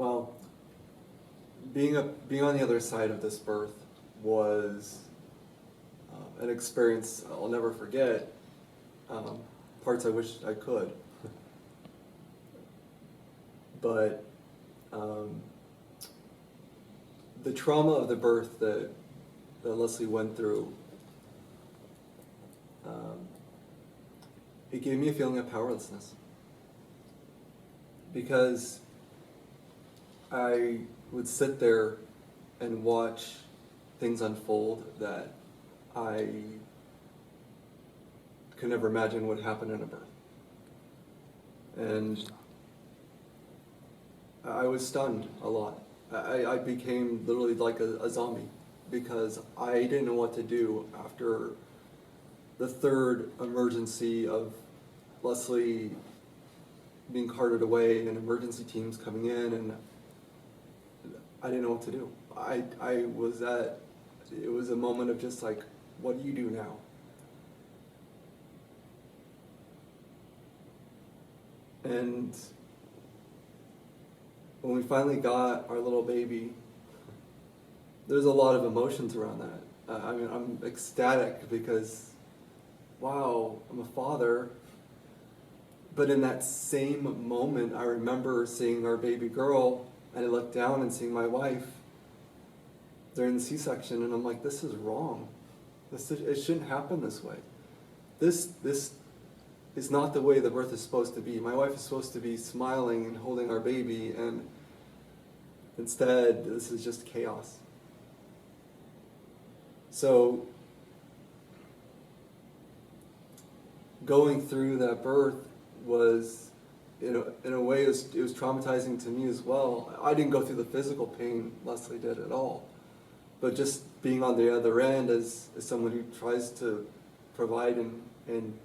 Well, being on the other side of this birth was an experience I'll never forget. Parts I wish I could, but the trauma of the birth that Leslie went through, it gave me a feeling of powerlessness, because I would sit there and watch things unfold that I could never imagine would happen in a birth. And I was stunned a lot. I became literally like a zombie, because I didn't know what to do after the third emergency of Leslie being carted away and emergency teams coming in, and I didn't know what to do. It was a moment of just like, what do you do now? And when we finally got our little baby, there's a lot of emotions around that. I mean, I'm ecstatic because, wow, I'm a father. But in that same moment, I remember seeing our baby girl, and I looked down and seeing my wife during the C-section, and I'm like, this is wrong. It shouldn't happen this way. This is not the way the birth is supposed to be. My wife is supposed to be smiling and holding our baby, and instead, this is just chaos. So, going through that birth was, in a way, it was traumatizing to me as well. I didn't go through the physical pain Leslie did at all, but just being on the other end as someone who tries to provide and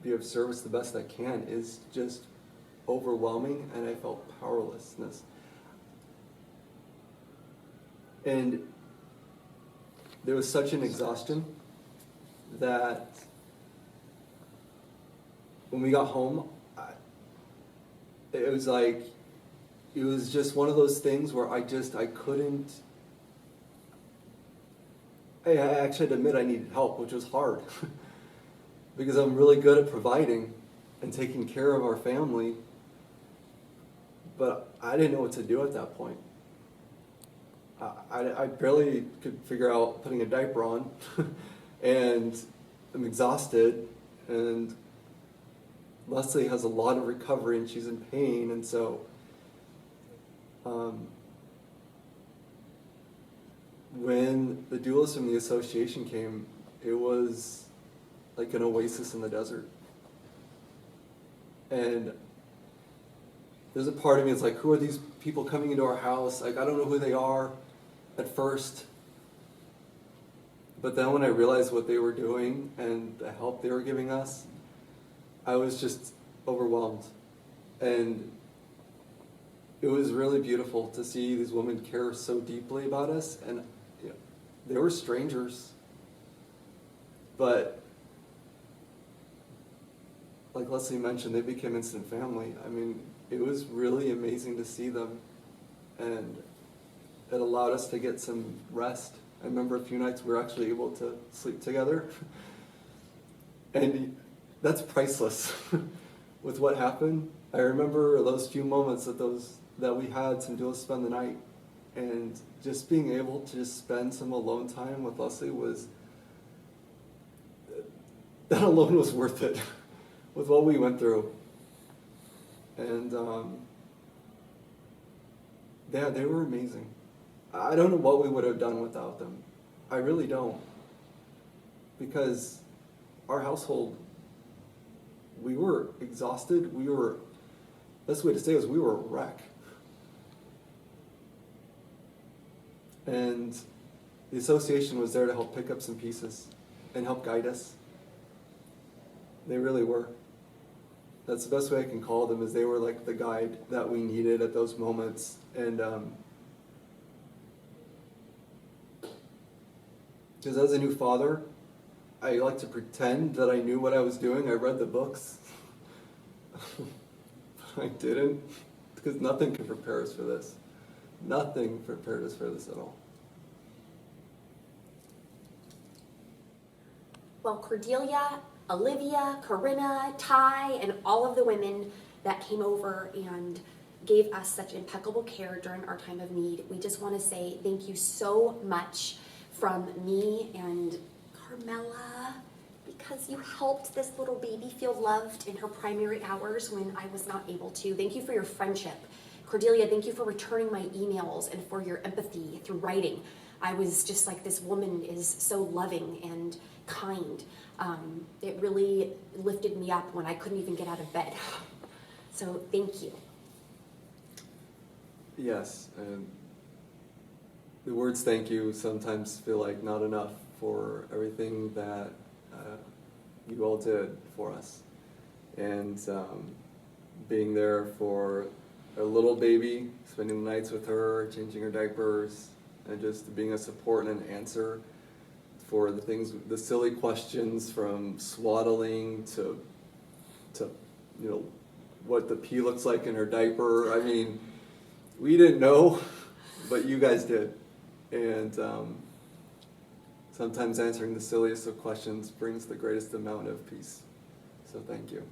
be of service the best I can is just overwhelming, and I felt powerlessness. And there was such an exhaustion that when we got home, it was just one of those things where I couldn't. I actually had to admit I needed help, which was hard because I'm really good at providing and taking care of our family, but I didn't know what to do at that point. I barely could figure out putting a diaper on, and I'm exhausted, and Leslie has a lot of recovery and she's in pain, and so when the doulas from the association came, it was like an oasis in the desert. And there's a part of me that's like, who are these people coming into our house? Like, I don't know who they are at first. But then when I realized what they were doing and the help they were giving us, I was just overwhelmed. And it was really beautiful to see these women care so deeply about us. And they were strangers, but like Leslie mentioned, they became instant family. I mean, it was really amazing to see them, and it allowed us to get some rest. I remember a few nights we were actually able to sleep together, and that's priceless with what happened. I remember those few moments that we had some doulas spend the night, and just being able to just spend some alone time with Leslie that alone was worth it with what we went through. And yeah, they were amazing. I don't know what we would have done without them. I really don't. Because our household, we were exhausted. Best way to say it is we were a wreck. And the association was there to help pick up some pieces and help guide us. They really were. That's the best way I can call them, is they were like the guide that we needed at those moments. And because as a new father, I like to pretend that I knew what I was doing. I read the books. I didn't, because nothing could prepare us for this. Nothing prepared us for this at all. Well, Cordelia, Olivia, Corinna, Ty, and all of the women that came over and gave us such impeccable care during our time of need, we just want to say thank you so much from me and Carmela, because you helped this little baby feel loved in her primary hours when I was not able to. Thank you for your friendship. Cordelia, thank you for returning my emails and for your empathy through writing. I was just like, this woman is so loving and kind. It really lifted me up when I couldn't even get out of bed. So thank you. Yes, and the words thank you sometimes feel like not enough for everything that you all did for us. And being there for a little baby, spending the nights with her, changing her diapers, and just being a support and an answer for the things, the silly questions from swaddling to what the pee looks like in her diaper. I mean, we didn't know, but you guys did. And sometimes answering the silliest of questions brings the greatest amount of peace. So thank you.